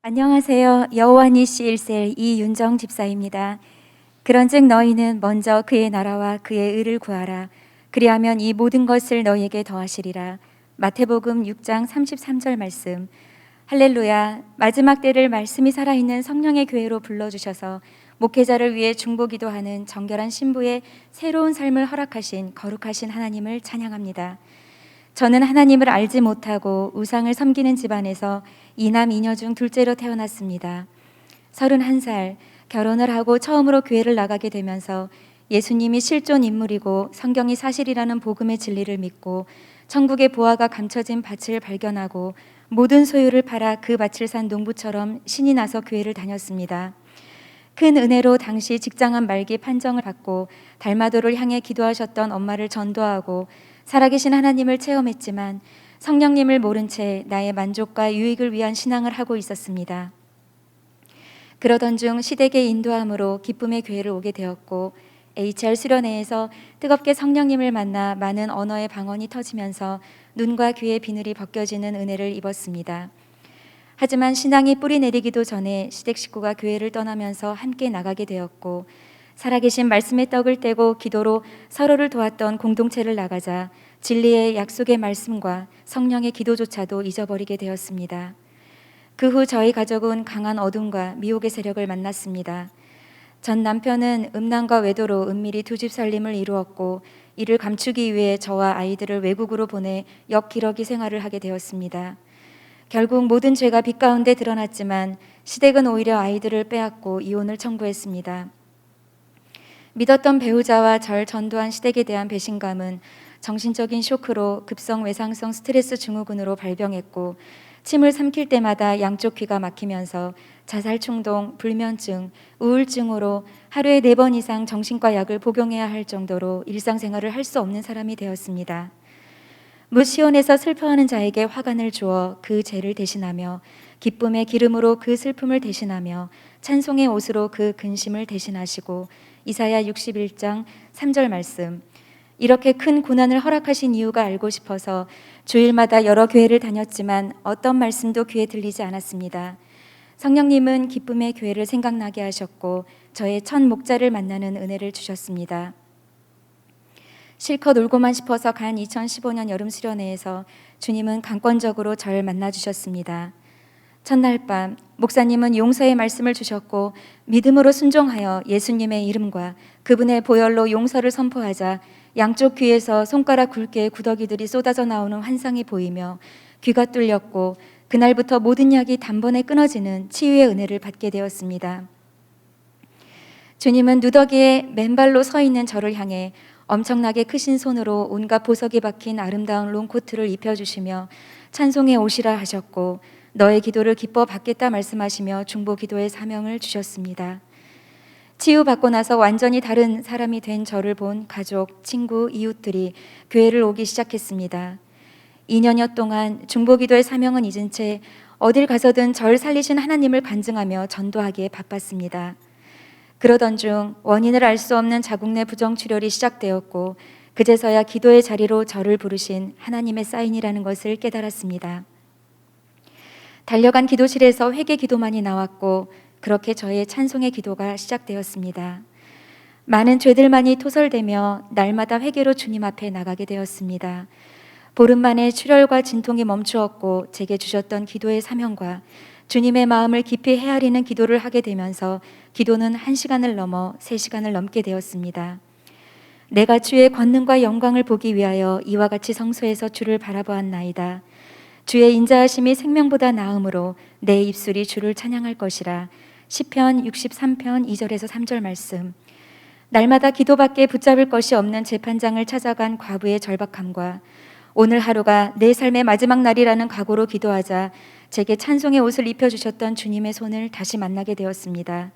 안녕하세요. 여호와니시 1셀 이윤정 집사입니다. 그런즉 너희는 먼저 그의 나라와 그의 의를 구하라. 그리하면 이 모든 것을 너희에게 더하시리라. 마태복음 6장 33절 말씀. 할렐루야. 마지막 때를 말씀이 살아있는 성령의 교회로 불러주셔서 목회자를 위해 중보기도하는 정결한 신부의 새로운 삶을 허락하신 거룩하신 하나님을 찬양합니다. 저는 하나님을 알지 못하고 우상을 섬기는 집안에서 이남 이녀 중 둘째로 태어났습니다. 31살 결혼을 하고 처음으로 교회를 나가게 되면서 예수님이 실존 인물이고 성경이 사실이라는 복음의 진리를 믿고 천국의 보화가 감춰진 밭을 발견하고 모든 소유를 팔아 그 밭을 산 농부처럼 신이 나서 교회를 다녔습니다. 큰 은혜로 당시 직장암 말기 판정을 받고 달마도를 향해 기도하셨던 엄마를 전도하고 살아계신 하나님을 체험했지만 성령님을 모른 채 나의 만족과 유익을 위한 신앙을 하고 있었습니다. 그러던 중 시댁의 인도함으로 기쁨의 교회를 오게 되었고 HR 수련회에서 뜨겁게 성령님을 만나 많은 언어의 방언이 터지면서 눈과 귀의 비늘이 벗겨지는 은혜를 입었습니다. 하지만 신앙이 뿌리 내리기도 전에 시댁 식구가 교회를 떠나면서 함께 나가게 되었고 살아계신 말씀의 떡을 떼고 기도로 서로를 도왔던 공동체를 나가자 진리의 약속의 말씀과 성령의 기도조차도 잊어버리게 되었습니다. 그 후 저희 가족은 강한 어둠과 미혹의 세력을 만났습니다. 전 남편은 음란과 외도로 은밀히 두 집 살림을 이루었고 이를 감추기 위해 저와 아이들을 외국으로 보내 역기러기 생활을 하게 되었습니다. 결국 모든 죄가 빛 가운데 드러났지만 시댁은 오히려 아이들을 빼앗고 이혼을 청구했습니다. 믿었던 배우자와 절 전도한 시댁에 대한 배신감은 정신적인 쇼크로 급성 외상성 스트레스 증후군으로 발병했고 침을 삼킬 때마다 양쪽 귀가 막히면서 자살 충동, 불면증, 우울증으로 하루에 4번 이상 정신과 약을 복용해야 할 정도로 일상생활을 할 수 없는 사람이 되었습니다. 무시온에서 슬퍼하는 자에게 화관을 주어 그 죄를 대신하며 기쁨의 기름으로 그 슬픔을 대신하며 찬송의 옷으로 그 근심을 대신하시고 이사야 61장 3절 말씀. 이렇게 큰 고난을 허락하신 이유가 알고 싶어서 주일마다 여러 교회를 다녔지만 어떤 말씀도 귀에 들리지 않았습니다. 성령님은 기쁨의 교회를 생각나게 하셨고 저의 첫 목자를 만나는 은혜를 주셨습니다. 실컷 울고만 싶어서 간 2015년 여름 수련회에서 주님은 강권적으로 절 만나주셨습니다. 첫날 밤 목사님은 용서의 말씀을 주셨고 믿음으로 순종하여 예수님의 이름과 그분의 보혈로 용서를 선포하자 양쪽 귀에서 손가락 굵기의 구더기들이 쏟아져 나오는 환상이 보이며 귀가 뚫렸고 그날부터 모든 약이 단번에 끊어지는 치유의 은혜를 받게 되었습니다. 주님은 누더기에 맨발로 서 있는 저를 향해 엄청나게 크신 손으로 온갖 보석이 박힌 아름다운 롱코트를 입혀주시며 찬송의 옷이라 하셨고 너의 기도를 기뻐 받겠다 말씀하시며 중보 기도의 사명을 주셨습니다. 치유받고 나서 완전히 다른 사람이 된 저를 본 가족, 친구, 이웃들이 교회를 오기 시작했습니다. 2년여 동안 중보 기도의 사명은 잊은 채 어딜 가서든 절 살리신 하나님을 간증하며 전도하기에 바빴습니다. 그러던 중 원인을 알 수 없는 자국 내 부정출혈이 시작되었고 그제서야 기도의 자리로 저를 부르신 하나님의 사인이라는 것을 깨달았습니다. 달려간 기도실에서 회개 기도만이 나왔고 그렇게 저의 찬송의 기도가 시작되었습니다. 많은 죄들만이 토설되며 날마다 회개로 주님 앞에 나가게 되었습니다. 보름 만에 출혈과 진통이 멈추었고 제게 주셨던 기도의 사명과 주님의 마음을 깊이 헤아리는 기도를 하게 되면서 기도는 1시간을 넘어 3시간을 넘게 되었습니다. 내가 주의 권능과 영광을 보기 위하여 이와 같이 성소에서 주를 바라보았나이다. 주의 인자하심이 생명보다 나음으로 내 입술이 주를 찬양할 것이라. 시편 63편 2절에서 3절 말씀. 날마다 기도밖에 붙잡을 것이 없는 재판장을 찾아간 과부의 절박함과 오늘 하루가 내 삶의 마지막 날이라는 각오로 기도하자 제게 찬송의 옷을 입혀주셨던 주님의 손을 다시 만나게 되었습니다.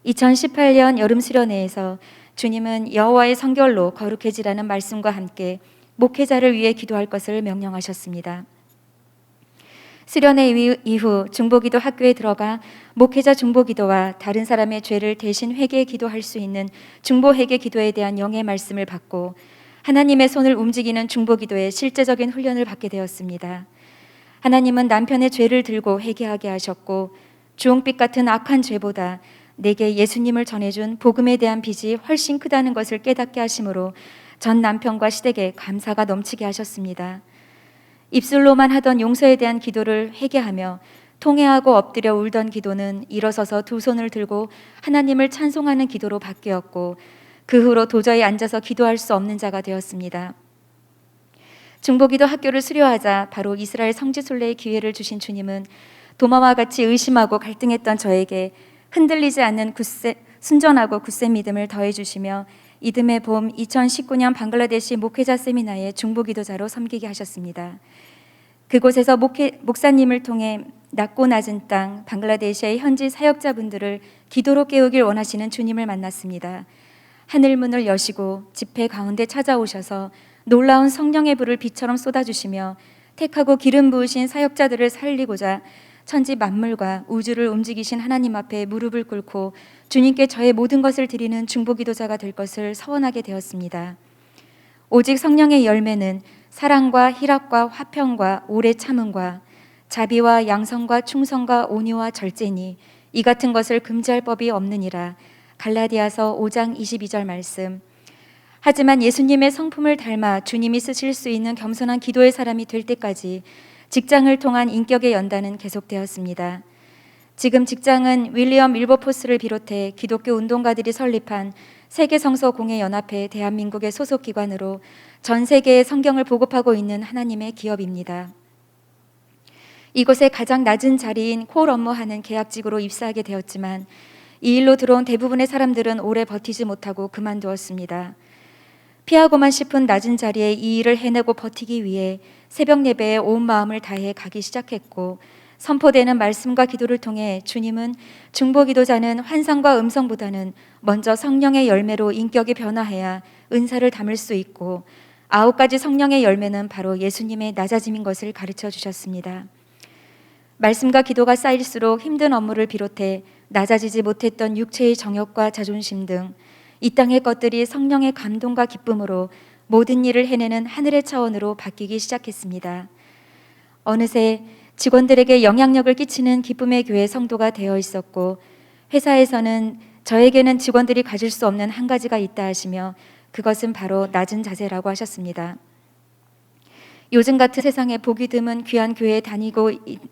2018년 여름 수련회에서 주님은 여호와의 성결로 거룩해지라는 말씀과 함께 목회자를 위해 기도할 것을 명령하셨습니다. 수련회 이후 중보기도 학교에 들어가 목회자 중보기도와 다른 사람의 죄를 대신 회개 기도할 수 있는 중보회개 기도에 대한 영의 말씀을 받고 하나님의 손을 움직이는 중보기도의 실제적인 훈련을 받게 되었습니다. 하나님은 남편의 죄를 들고 회개하게 하셨고 주홍빛 같은 악한 죄보다 내게 예수님을 전해준 복음에 대한 빚이 훨씬 크다는 것을 깨닫게 하심으로 전 남편과 시댁에 감사가 넘치게 하셨습니다. 입술로만 하던 용서에 대한 기도를 회개하며 통회하고 엎드려 울던 기도는 일어서서 두 손을 들고 하나님을 찬송하는 기도로 바뀌었고 그 후로 도저히 앉아서 기도할 수 없는 자가 되었습니다. 중보기도 학교를 수료하자 바로 이스라엘 성지순례의 기회를 주신 주님은 도마와 같이 의심하고 갈등했던 저에게 흔들리지 않는 순전하고 굳센 믿음을 더해 주시며 이듬해 봄 2019년 방글라데시 목회자 세미나에 중보기도자로 섬기게 하셨습니다. 그곳에서 목사님을 통해 낮고 낮은 땅 방글라데시의 현지 사역자분들을 기도로 깨우길 원하시는 주님을 만났습니다. 하늘문을 여시고 집회 가운데 찾아오셔서 놀라운 성령의 불을 비처럼 쏟아주시며 택하고 기름 부으신 사역자들을 살리고자 천지 만물과 우주를 움직이신 하나님 앞에 무릎을 꿇고 주님께 저의 모든 것을 드리는 중보기도자가 될 것을 서원하게 되었습니다. 오직 성령의 열매는 사랑과 희락과 화평과 오래 참음과 자비와 양성과 충성과 온유와 절제니 이 같은 것을 금지할 법이 없느니라. 갈라디아서 5장 22절 말씀. 하지만 예수님의 성품을 닮아 주님이 쓰실 수 있는 겸손한 기도의 사람이 될 때까지 직장을 통한 인격의 연단은 계속되었습니다. 지금 직장은 윌리엄 밀버포스를 비롯해 기독교 운동가들이 설립한 세계성서공회연합회 대한민국의 소속 기관으로 전 세계에 성경을 보급하고 있는 하나님의 기업입니다. 이곳에 가장 낮은 자리인 콜 업무하는 계약직으로 입사하게 되었지만 이 일로 들어온 대부분의 사람들은 오래 버티지 못하고 그만두었습니다. 피하고만 싶은 낮은 자리에 이 일을 해내고 버티기 위해 새벽 예배에 온 마음을 다해 가기 시작했고 선포되는 말씀과 기도를 통해 주님은 중보기도자는 환상과 음성보다는 먼저 성령의 열매로 인격이 변화해야 은사를 담을 수 있고 9가지 성령의 열매는 바로 예수님의 낮아짐인 것을 가르쳐 주셨습니다. 말씀과 기도가 쌓일수록 힘든 업무를 비롯해 낮아지지 못했던 육체의 정욕과 자존심 등 이 땅의 것들이 성령의 감동과 기쁨으로 모든 일을 해내는 하늘의 차원으로 바뀌기 시작했습니다. 어느새 직원들에게 영향력을 끼치는 기쁨의 교회 성도가 되어 있었고 회사에서는 저에게는 직원들이 가질 수 없는 한 가지가 있다 하시며 그것은 바로 낮은 자세라고 하셨습니다. 요즘 같은 세상에 보기 드문 귀한 교회에 다니고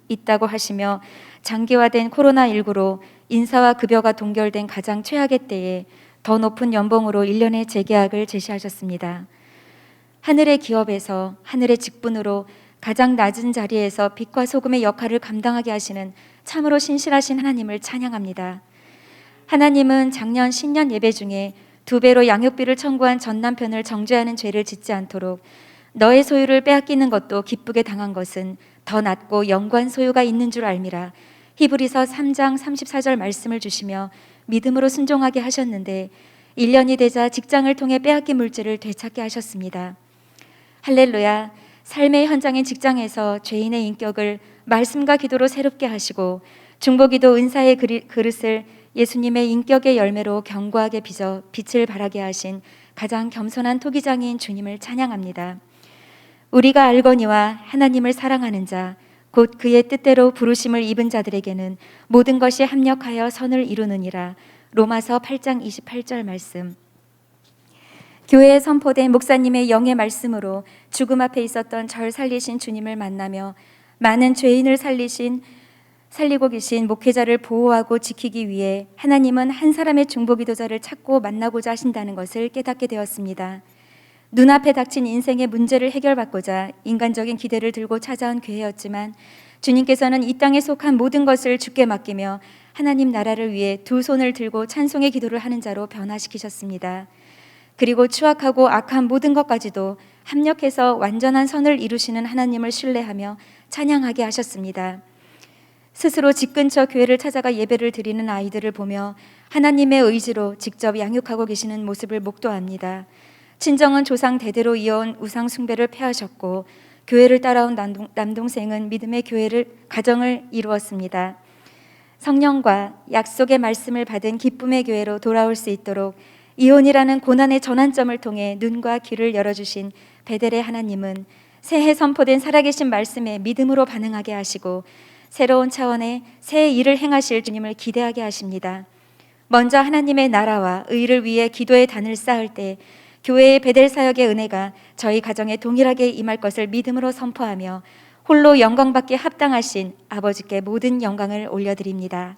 있다고 하시며 장기화된 코로나19로 인사와 급여가 동결된 가장 최악의 때에 더 높은 연봉으로 1년의 재계약을 제시하셨습니다. 하늘의 기업에서 하늘의 직분으로 가장 낮은 자리에서 빛과 소금의 역할을 감당하게 하시는 참으로 신실하신 하나님을 찬양합니다. 하나님은 작년 신년 예배 중에 2배로 양육비를 청구한 전 남편을 정죄하는 죄를 짓지 않도록 너의 소유를 빼앗기는 것도 기쁘게 당한 것은 더 낫고 영관 소유가 있는 줄 알미라. 히브리서 3장 34절 말씀을 주시며 믿음으로 순종하게 하셨는데 1년이 되자 직장을 통해 빼앗긴 물질을 되찾게 하셨습니다. 할렐루야. 삶의 현장인 직장에서 죄인의 인격을 말씀과 기도로 새롭게 하시고 중보기도 은사의 그릇을 예수님의 인격의 열매로 견고하게 빚어 빛을 발하게 하신 가장 겸손한 토기장인 주님을 찬양합니다. 우리가 알거니와 하나님을 사랑하는 자 곧 그의 뜻대로 부르심을 입은 자들에게는 모든 것이 합력하여 선을 이루느니라. 로마서 8장 28절 말씀. 교회에 선포된 목사님의 영의 말씀으로 죽음 앞에 있었던 절 살리신 주님을 만나며 많은 죄인을 살리고 계신 목회자를 보호하고 지키기 위해 하나님은 한 사람의 중보기도자를 찾고 만나고자 하신다는 것을 깨닫게 되었습니다. 눈앞에 닥친 인생의 문제를 해결받고자 인간적인 기대를 들고 찾아온 교회였지만 주님께서는 이 땅에 속한 모든 것을 주께 맡기며 하나님 나라를 위해 두 손을 들고 찬송의 기도를 하는 자로 변화시키셨습니다. 그리고 추악하고 악한 모든 것까지도 합력해서 완전한 선을 이루시는 하나님을 신뢰하며 찬양하게 하셨습니다. 스스로 집 근처 교회를 찾아가 예배를 드리는 아이들을 보며 하나님의 의지로 직접 양육하고 계시는 모습을 목도합니다. 친정은 조상 대대로 이어온 우상 숭배를 폐하셨고 교회를 따라온 남동생은 믿음의 가정을 이루었습니다. 성령과 약속의 말씀을 받은 기쁨의 교회로 돌아올 수 있도록 이혼이라는 고난의 전환점을 통해 눈과 귀를 열어주신 베델의 하나님은 새해 선포된 살아계신 말씀에 믿음으로 반응하게 하시고 새로운 차원의 새 일을 행하실 주님을 기대하게 하십니다. 먼저 하나님의 나라와 의를 위해 기도의 단을 쌓을 때 교회의 베델 사역의 은혜가 저희 가정에 동일하게 임할 것을 믿음으로 선포하며 홀로 영광받기에 합당하신 아버지께 모든 영광을 올려드립니다.